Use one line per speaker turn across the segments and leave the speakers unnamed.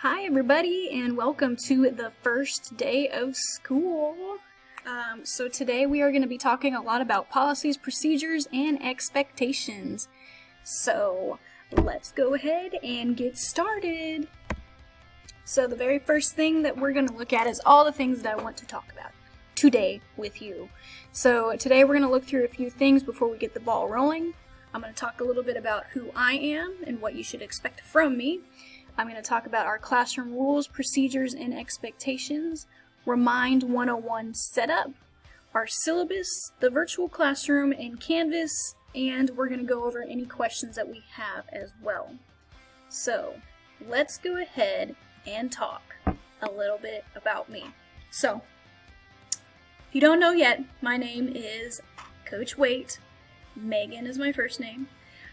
Hi everybody and welcome to the first day of school. So today we are going to be talking a lot about policies, procedures, and expectations. So let's go ahead and get started. So the very first thing that we're going to look at is all the things that I want to talk about today with you. So today we're going to look through a few things before we get the ball rolling. I'm going to talk a little bit about who I am and what you should expect from me. I'm going to talk about our classroom rules, procedures, and expectations, Remind 101 setup, our syllabus, the virtual classroom, and Canvas, and we're going to go over any questions that we have as well. So let's go ahead and talk a little bit about me. So if you don't know yet, my name is Coach Waite. Megan is my first name.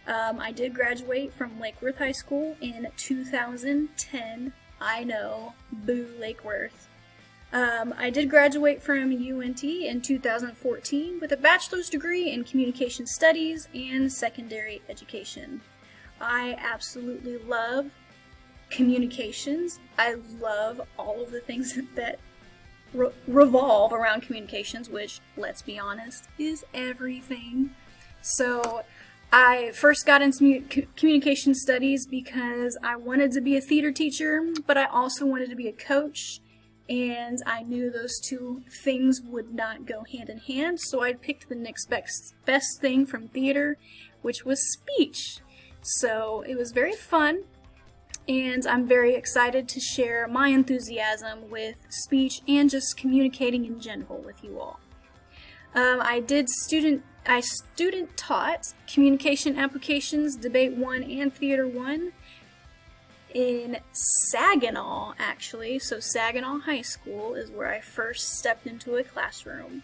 I did graduate from Lake Worth High School in 2010. I know, boo Lake Worth. I did graduate from UNT in 2014 with a bachelor's degree in communication studies and secondary education. I absolutely love communications. I love all of the things that revolve around communications, which, let's be honest, is everything. So I first got into communication studies because I wanted to be a theater teacher, but I also wanted to be a coach, and I knew those two things would not go hand in hand, so I picked the next best thing from theater, which was speech. So it was very fun, and I'm very excited to share my enthusiasm with speech and just communicating in general with you all. I student taught communication applications, debate 1 and theater 1 in Saginaw, actually. So Saginaw High School is where I first stepped into a classroom.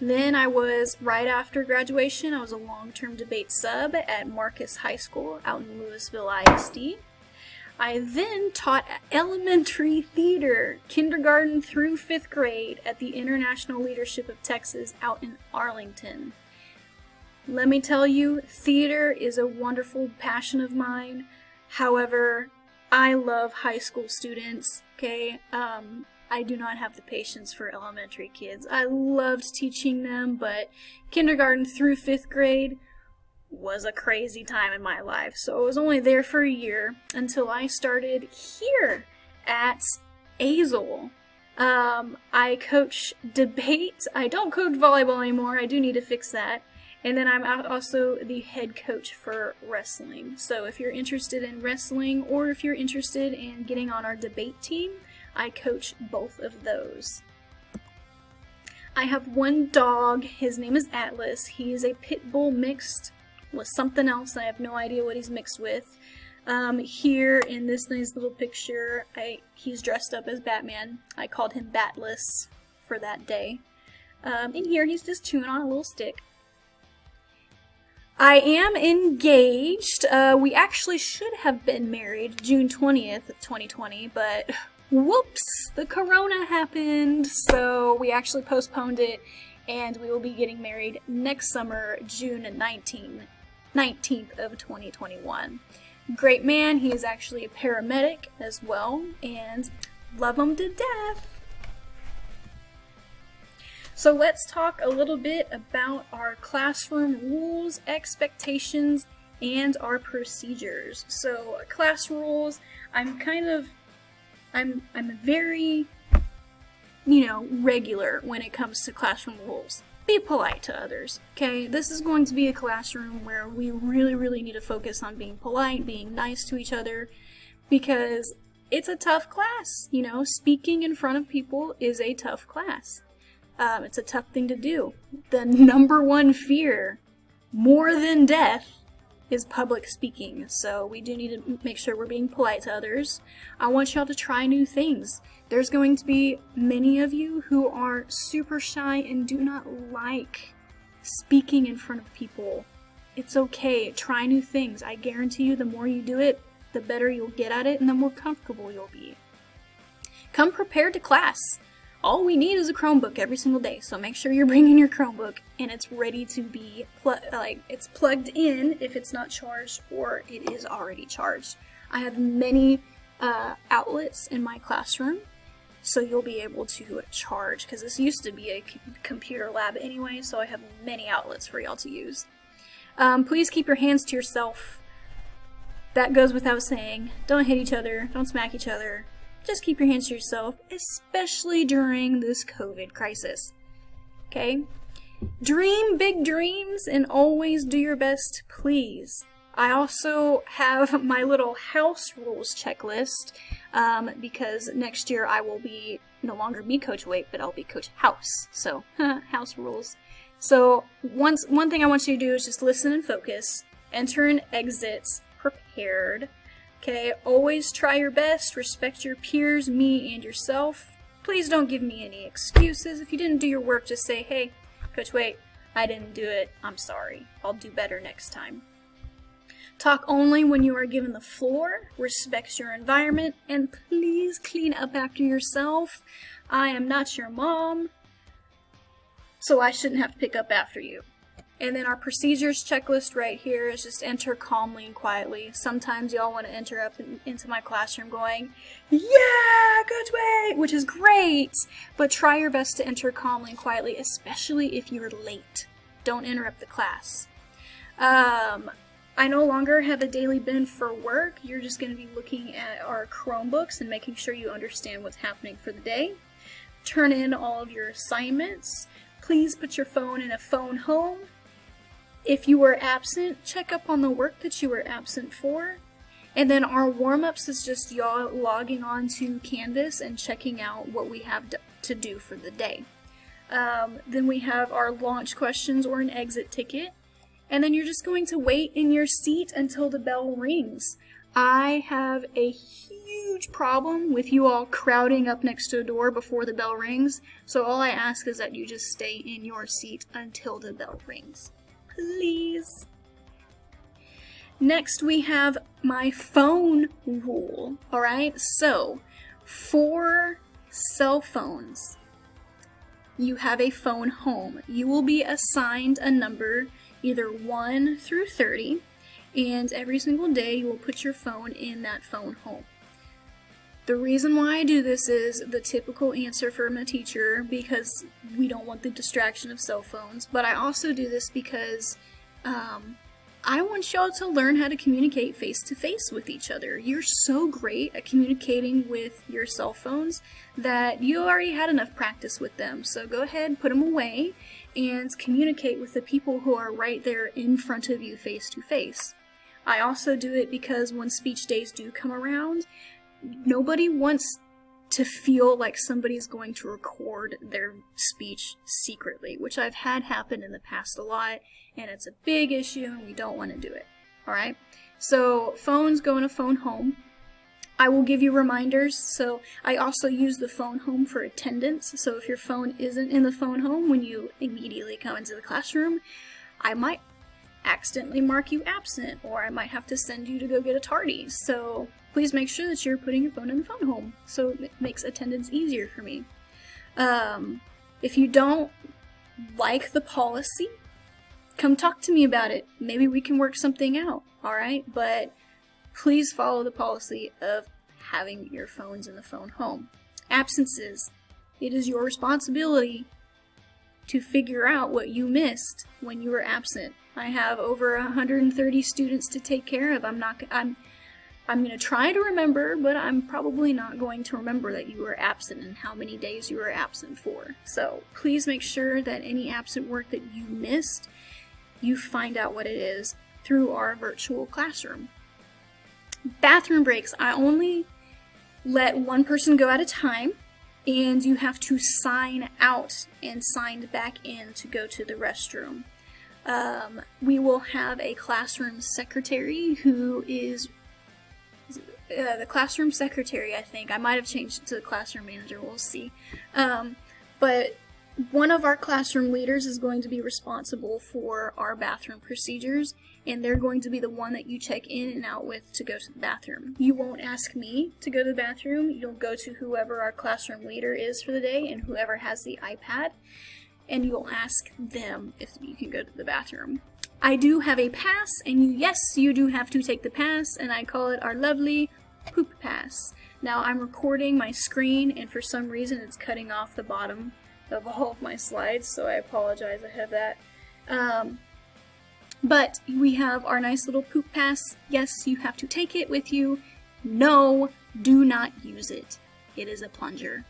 Then right after graduation, I was a long-term debate sub at Marcus High School out in Louisville ISD. I then taught elementary theater, kindergarten through 5th grade at the International Leadership of Texas out in Arlington. Let me tell you, theater is a wonderful passion of mine. However, I love high school students, okay? I do not have the patience for elementary kids. I loved teaching them, but kindergarten through 5th grade was a crazy time in my life. So I was only there for a year until I started here at Azle. I coach debate. I don't coach volleyball anymore. I do need to fix that. And then I'm also the head coach for wrestling. So if you're interested in wrestling or if you're interested in getting on our debate team, I coach both of those. I have one dog. His name is Atlas. He is a pit bull mixed with something else. I have no idea what he's mixed with. Here in this nice little picture, he's dressed up as Batman. I called him Batless for that day. And here he's just chewing on a little stick. I am engaged. We actually should have been married June 20th of 2020, but whoops, the corona happened, so we actually postponed it, and we will be getting married next summer, June 19th of 2021. Great man. He is actually a paramedic as well, and love him to death. So let's talk a little bit about our classroom rules, expectations, and our procedures. So class rules, I'm very, regular when it comes to classroom rules. Be polite to others, okay? This is going to be a classroom where we really, really need to focus on being polite, being nice to each other, because it's a tough class, Speaking in front of people is a tough class. It's a tough thing to do. The number one fear, more than death, is public speaking. So we do need to make sure we're being polite to others. I want y'all to try new things. There's going to be many of you who are super shy and do not like speaking in front of people. It's okay. Try new things. I guarantee you the more you do it, the better you'll get at it and the more comfortable you'll be. Come prepared to class. All we need is a Chromebook every single day, so make sure you're bringing your Chromebook and it's ready to be it's plugged in if it's not charged or it is already charged. I have many outlets in my classroom, so you'll be able to charge, because this used to be a computer lab anyway, so I have many outlets for y'all to use. Please keep your hands to yourself. That goes without saying. Don't hit each other, don't smack each other. Just keep your hands to yourself, especially during this COVID crisis. Okay? Dream big dreams and always do your best, please. I also have my little house rules checklist, because next year I will no longer be Coach Wait, but I'll be Coach House. So, house rules. So, one thing I want you to do is just listen and focus. Enter and exit prepared. Okay, always try your best, respect your peers, me, and yourself. Please don't give me any excuses. If you didn't do your work, just say, hey, Coach Wait, I didn't do it. I'm sorry. I'll do better next time. Talk only when you are given the floor, respect your environment, and please clean up after yourself. I am not your mom, so I shouldn't have to pick up after you. And then our procedures checklist right here is just enter calmly and quietly. Sometimes y'all want to enter up into my classroom going, yeah, Coach Wait, which is great, but try your best to enter calmly and quietly, especially if you're late. Don't interrupt the class. I no longer have a daily bin for work. You're just going to be looking at our Chromebooks and making sure you understand what's happening for the day. Turn in all of your assignments. Please put your phone in a phone home. If you were absent, check up on the work that you were absent for. And then our warm-ups is just y'all logging on to Canvas and checking out what we have to do for the day. Then we have our launch questions or an exit ticket. And then you're just going to wait in your seat until the bell rings. I have a huge problem with you all crowding up next to a door before the bell rings. So all I ask is that you just stay in your seat until the bell rings. Please. Next we have my phone rule. Alright, so for cell phones, you have a phone home. You will be assigned a number either 1 through 30, and every single day you will put your phone in that phone home. The reason why I do this is the typical answer from a teacher, because we don't want the distraction of cell phones, but I also do this because I want y'all to learn how to communicate face-to-face with each other. You're so great at communicating with your cell phones that you already had enough practice with them, so go ahead, put them away, and communicate with the people who are right there in front of you face-to-face. I also do it because when speech days do come around, nobody wants to feel like somebody's going to record their speech secretly, which I've had happen in the past a lot, and it's a big issue and we don't want to do it. Alright? So phones go in a phone home. I will give you reminders, so I also use the phone home for attendance, so if your phone isn't in the phone home when you immediately come into the classroom, I might accidentally mark you absent, or I might have to send you to go get a tardy, so please make sure that you're putting your phone in the phone home, so it makes attendance easier for me. If you don't like the policy, come talk to me about it. Maybe we can work something out, alright? But please follow the policy of having your phones in the phone home. Absences. It is your responsibility to figure out what you missed when you were absent. I have over 130 students to take care of. I'm going to try to remember, but I'm probably not going to remember that you were absent and how many days you were absent for. So please make sure that any absent work that you missed, you find out what it is through our virtual classroom. Bathroom breaks. I only let one person go at a time, and you have to sign out and sign back in to go to the restroom. We will have a classroom secretary who is the classroom secretary, I think. I might have changed it to the classroom manager, we'll see. But one of our classroom leaders is going to be responsible for our bathroom procedures, and they're going to be the one that you check in and out with to go to the bathroom. You won't ask me to go to the bathroom. You'll go to whoever our classroom leader is for the day and whoever has the iPad, and you'll ask them if you can go to the bathroom. I do have a pass, and yes, you do have to take the pass, and I call it our lovely Poop Pass. Now I'm recording my screen, and for some reason it's cutting off the bottom of all of my slides, so I apologize ahead of that. But we have our nice little Poop Pass. Yes, you have to take it with you. No, do not use it. It is a plunger.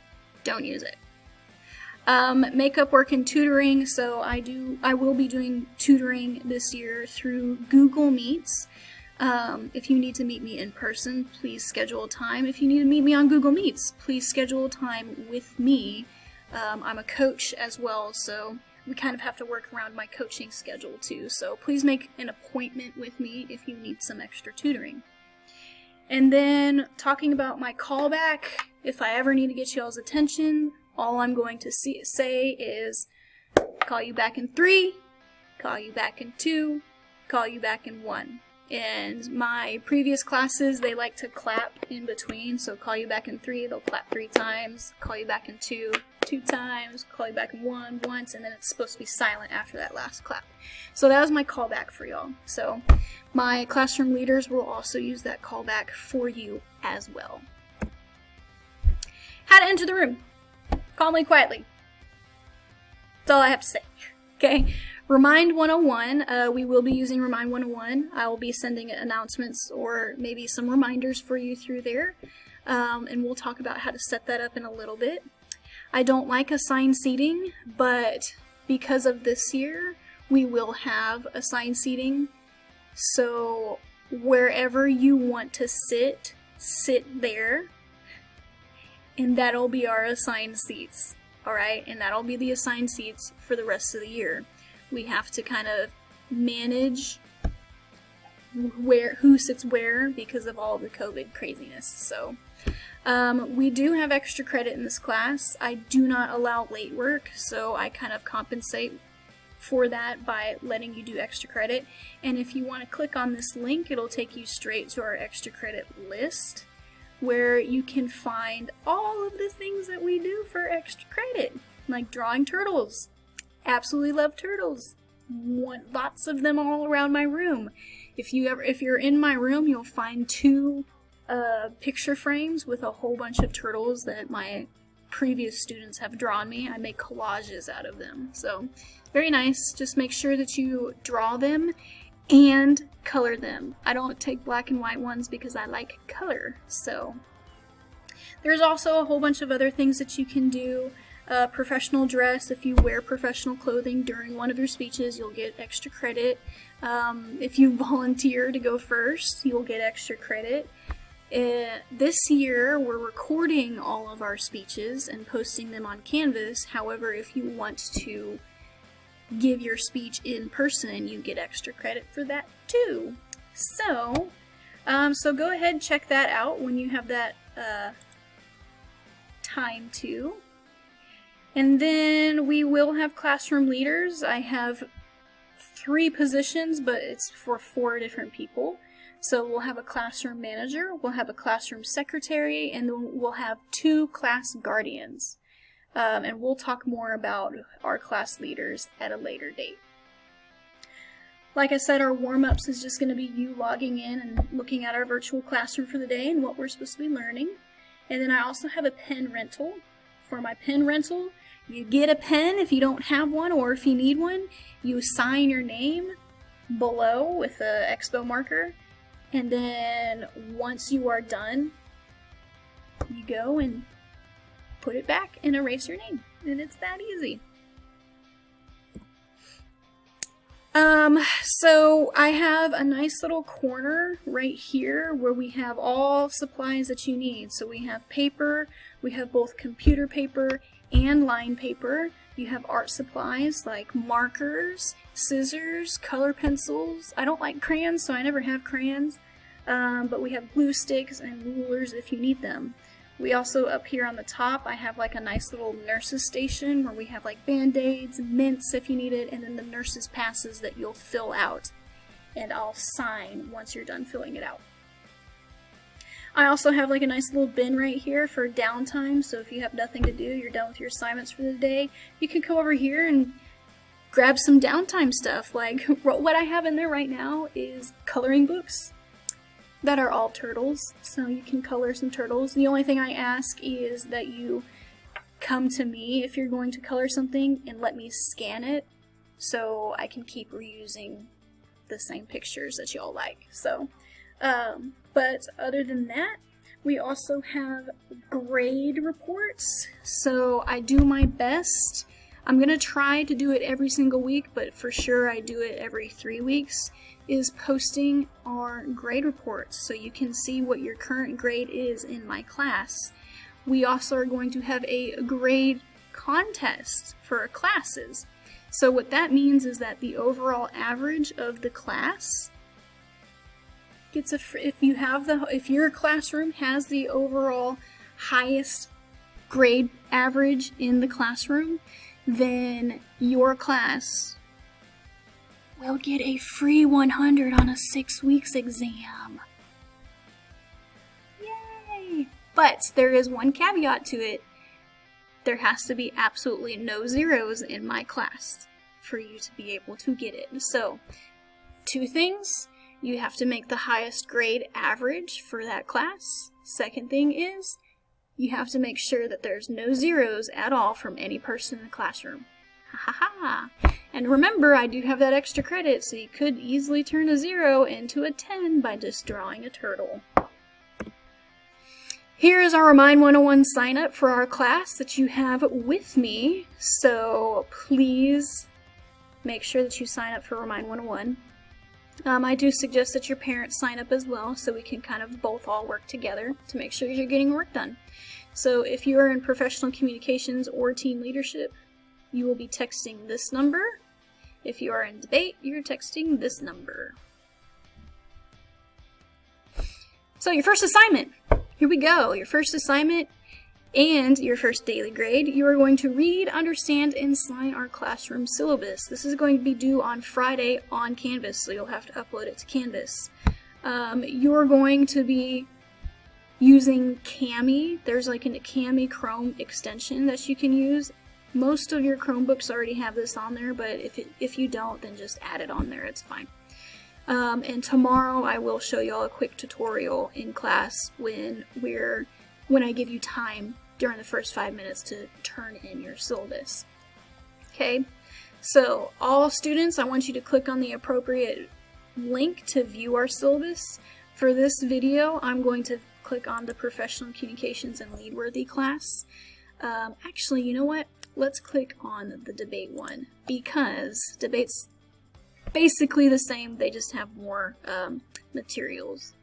Don't use it. Makeup work and tutoring. So I will be doing tutoring this year through Google Meets. If you need to meet me in person, please schedule a time. If you need to meet me on Google Meets, please schedule a time with me. I'm a coach as well, so we kind of have to work around my coaching schedule too. So please make an appointment with me if you need some extra tutoring. And then talking about my callback, if I ever need to get y'all's attention, all I'm going to say is call you back in 3, call you back in 2, call you back in 1. And my previous classes, they like to clap in between, so call you back in 3, they'll clap 3 times, call you back in 2 times, call you back in 1 once, and then it's supposed to be silent after that last clap. So that was my callback for y'all. So my classroom leaders will also use that callback for you as well. How to enter the room. Calmly, quietly. That's all I have to say. Okay. Remind 101, we will be using Remind 101. I will be sending announcements or maybe some reminders for you through there. And we'll talk about how to set that up in a little bit. I don't like assigned seating, but because of this year, we will have assigned seating. So wherever you want to sit there. And that'll be our assigned seats. Alright? And that'll be the assigned seats for the rest of the year. We have to kind of manage who sits where because of all the COVID craziness. So we do have extra credit in this class. I do not allow late work, so I kind of compensate for that by letting you do extra credit. And if you want to click on this link, it'll take you straight to our extra credit list, where you can find all of the things that we do for extra credit, like drawing turtles. Absolutely love turtles. Want lots of them all around my room. If you're in my room, you'll find 2 picture frames with a whole bunch of turtles that my previous students have drawn me. I make collages out of them. So very nice. Just make sure that you draw them and color them. I don't take black and white ones because I like color. So there's also a whole bunch of other things that you can do. Professional dress. If you wear professional clothing during one of your speeches, you'll get extra credit. If you volunteer to go first, you'll get extra credit. This year, we're recording all of our speeches and posting them on Canvas. However, if you want to give your speech in person, you get extra credit for that too. So go ahead and check that out when you have that time to. And then we will have classroom leaders. I have 3 positions, but it's for 4 different people. So we'll have a classroom manager, we'll have a classroom secretary, and then we'll have 2 class guardians. And we'll talk more about our class leaders at a later date. Like I said, our warm-ups is just going to be you logging in and looking at our virtual classroom for the day and what we're supposed to be learning. And then I also have a pen rental. For my pen rental, you get a pen if you don't have one, or if you need one, you sign your name below with an Expo marker, and then once you are done, you go and put it back and erase your name, and it's that easy. So I have a nice little corner right here where we have all supplies that you need. So we have paper, we have both computer paper and line paper. You have art supplies like markers, scissors, color pencils. I don't like crayons, so I never have crayons. But we have glue sticks and rulers if you need them. We also, up here on the top, I have like a nice little nurse's station where we have like band-aids, mints if you need it, and then the nurse's passes that you'll fill out. And I'll sign once you're done filling it out. I also have like a nice little bin right here for downtime, so if you have nothing to do, you're done with your assignments for the day, you can come over here and grab some downtime stuff. Like what I have in there right now is coloring books. that are all turtles, so you can color some turtles. The only thing I ask is that you come to me if you're going to color something and let me scan it so I can keep reusing the same pictures that y'all like. So, but other than that, we also have grade reports. So I do my best. I'm gonna try to do it every single week, but for sure I do it every 3 weeks, is posting our grade reports so you can see what your current grade is in my class. We also are going to have a grade contest for our classes. So what that means is that the overall average of the class gets if your classroom has the overall highest grade average in the classroom, then your class will get a free 100 on a 6 weeks exam. Yay! But there is one caveat to it. There has to be absolutely no zeros in my class for you to be able to get it. So, 2 things. You have to make the highest grade average for that class. Second thing is, you have to make sure that there's no zeros at all from any person in the classroom. Ha ha ha! And remember, I do have that extra credit, so you could easily turn a 0 into a 10 by just drawing a turtle. Here is our Remind 101 sign up for our class that you have with me, so please make sure that you sign up for Remind 101. I do suggest that your parents sign up as well, so we can kind of both all work together to make sure you're getting work done. So if you are in professional communications or team leadership, you will be texting this number. If you are in debate, you're texting this number. So your first assignment. Here we go. Your first assignment and your first daily grade. You are going to read, understand, and sign our classroom syllabus. This is going to be due on Friday on Canvas, so you'll have to upload it to Canvas. You're going to be using Kami. There's like a Kami Chrome extension that you can use. Most of your Chromebooks already have this on there, but if you don't, then just add it on there. It's fine. And tomorrow I will show you all a quick tutorial in class when I give you time during the first 5 minutes to turn in your syllabus. Okay, so all students, I want you to click on the appropriate link to view our syllabus. For this video, I'm going to click on the Professional Communications and Leadworthy class. Actually, you know what? Let's click on the debate one, because debate's basically the same, they just have more materials.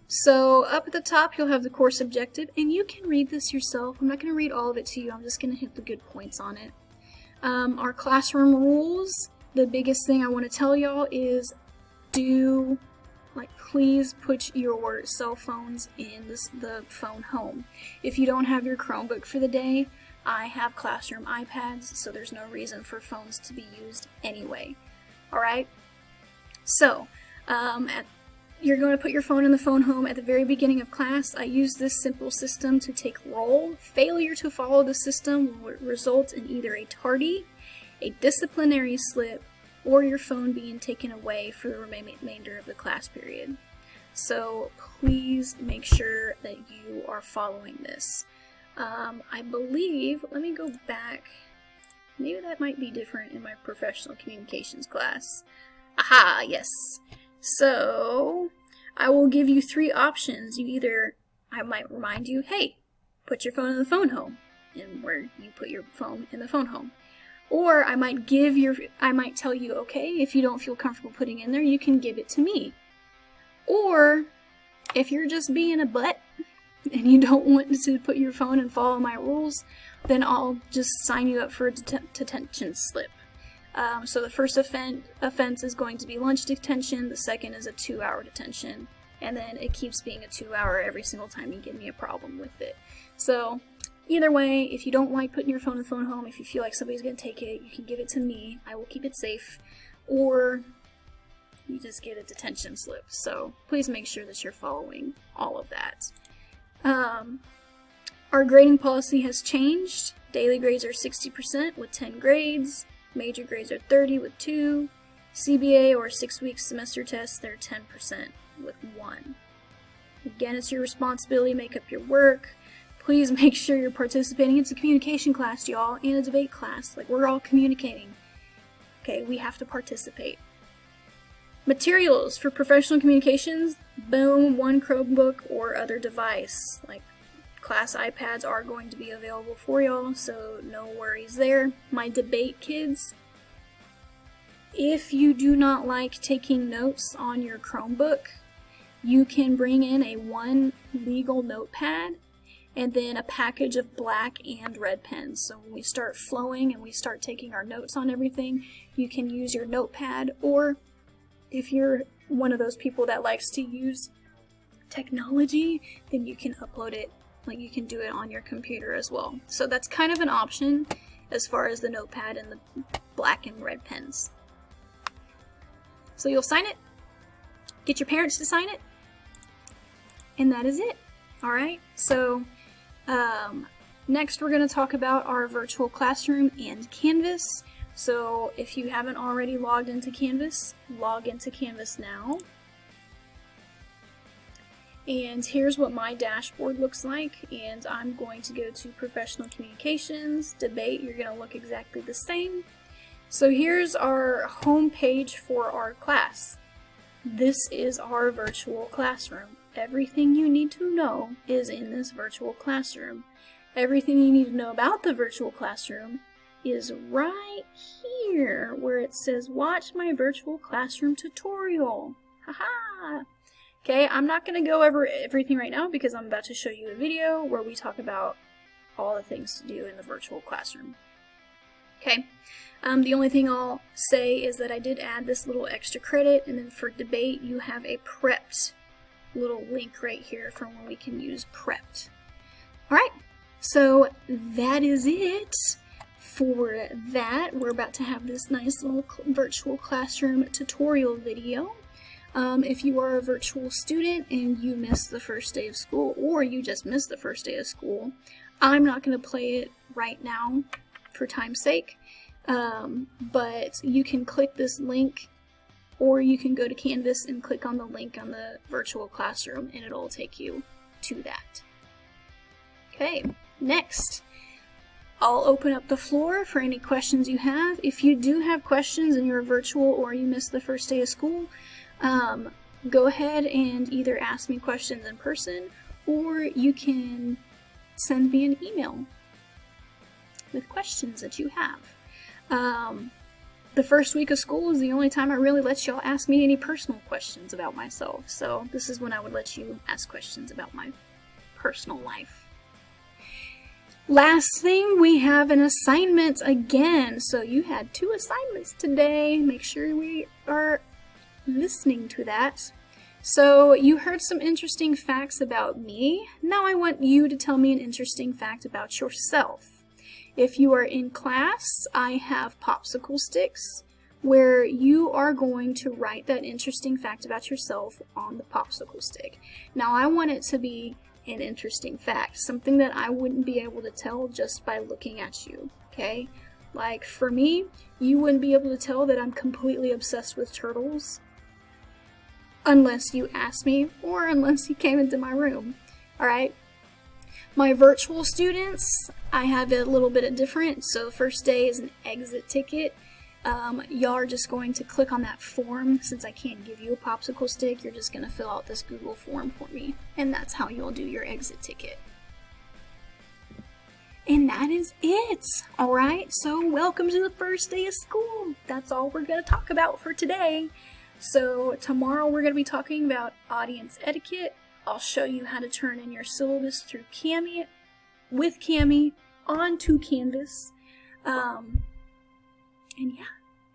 So up at the top you'll have the course objective, and you can read this yourself. I'm not going to read all of it to you, I'm just going to hit the good points on it. Our classroom rules, the biggest thing I want to tell y'all is please put your cell phones in the phone home. If you don't have your Chromebook for the day, I have classroom iPads, so there's no reason for phones to be used anyway. Alright? So, you're going to put your phone in the phone home at the very beginning of class. I use this simple system to take roll. Failure to follow the system will result in either a tardy, a disciplinary slip, or your phone being taken away for the remainder of the class period. So please make sure that you are following this. I believe, let me go back, maybe that might be different in my professional communications class. Aha, yes. So, I will give you 3 options. I might remind you, hey, put your phone in the phone home, and where you put your phone in the phone home. Or I might tell you, okay, if you don't feel comfortable putting in there, you can give it to me. Or, if you're just being a butt, and you don't want to put your phone and follow my rules, then I'll just sign you up for a detention slip. So the first offense is going to be lunch detention, the second is a 2-hour detention, and then it keeps being a 2-hour every single time you give me a problem with it. So either way, if you don't like putting your phone in the phone home, if you feel like somebody's going to take it, you can give it to me, I will keep it safe, or you just get a detention slip. So please make sure that you're following all of that. Our grading policy has changed. Daily grades are 60% with 10 grades. Major grades are 30 with 2. CBA or 6-week semester tests, they're 10% with 1. Again, it's your responsibility to make up your work. Please make sure you're participating. It's a communication class, y'all, and a debate class. Like, we're all communicating. Okay, we have to participate. Materials for professional communications, boom, one Chromebook or other device. Like, class iPads are going to be available for y'all, so no worries there. My debate kids, if you do not like taking notes on your Chromebook, you can bring in a one legal notepad and then a package of black and red pens. So when we start flowing and we start taking our notes on everything, you can use your notepad, or if you're one of those people that likes to use technology, then you can upload it. Like, you can do it on your computer as well. So that's kind of an option as far as the notepad and the black and red pens. So you'll sign it, get your parents to sign it, and that is it. Alright, so next we're going to talk about our virtual classroom and Canvas. So if you haven't already logged into Canvas, log into Canvas now. And here's what my dashboard looks like, and I'm going to go to Professional Communications, Debate. You're going to look exactly the same. So here's our home page for our class. This is our virtual classroom. Everything you need to know is in this virtual classroom. Everything you need to know about the virtual classroom is right here where it says watch my virtual classroom tutorial. Haha! Okay, I'm not going to go over everything right now because I'm about to show you a video where we talk about all the things to do in the virtual classroom. Okay, the only thing I'll say is that I did add this little extra credit, and then for debate you have a prepped little link right here from where we can use prepped. Alright, so that is it for that. We're about to have this nice little virtual classroom tutorial video. If you are a virtual student and you missed the first day of school, or you just missed the first day of school, I'm not going to play it right now for time's sake, but you can click this link, or you can go to Canvas and click on the link on the virtual classroom and it'll take you to that. Okay, next, I'll open up the floor for any questions you have. If you do have questions and you're virtual or you missed the first day of school, go ahead and either ask me questions in person, or you can send me an email with questions that you have. The first week of school is the only time I really let y'all ask me any personal questions about myself, so this is when I would let you ask questions about my personal life. Last thing, we have an assignment again. So you had 2 assignments today. Make sure we are listening to that. So you heard some interesting facts about me. Now I want you to tell me an interesting fact about yourself. If you are in class, I have popsicle sticks where you are going to write that interesting fact about yourself on the popsicle stick. Now I want it to be an interesting fact, something that I wouldn't be able to tell just by looking at you, okay? Like for me, you wouldn't be able to tell that I'm completely obsessed with turtles unless you asked me or unless you came into my room, alright? My virtual students, I have it a little bit different. So first day is an exit ticket. Y'all are just going to click on that form. Since I can't give you a popsicle stick, you're just going to fill out this Google form for me. And that's how you'll do your exit ticket. And that is it. Alright, so welcome to the first day of school. That's all we're going to talk about for today. So tomorrow we're going to be talking about audience etiquette. I'll show you how to turn in your syllabus through Kami, with Kami, onto Canvas. And yeah,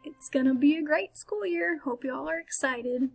it's gonna be a great school year. Hope y'all are excited.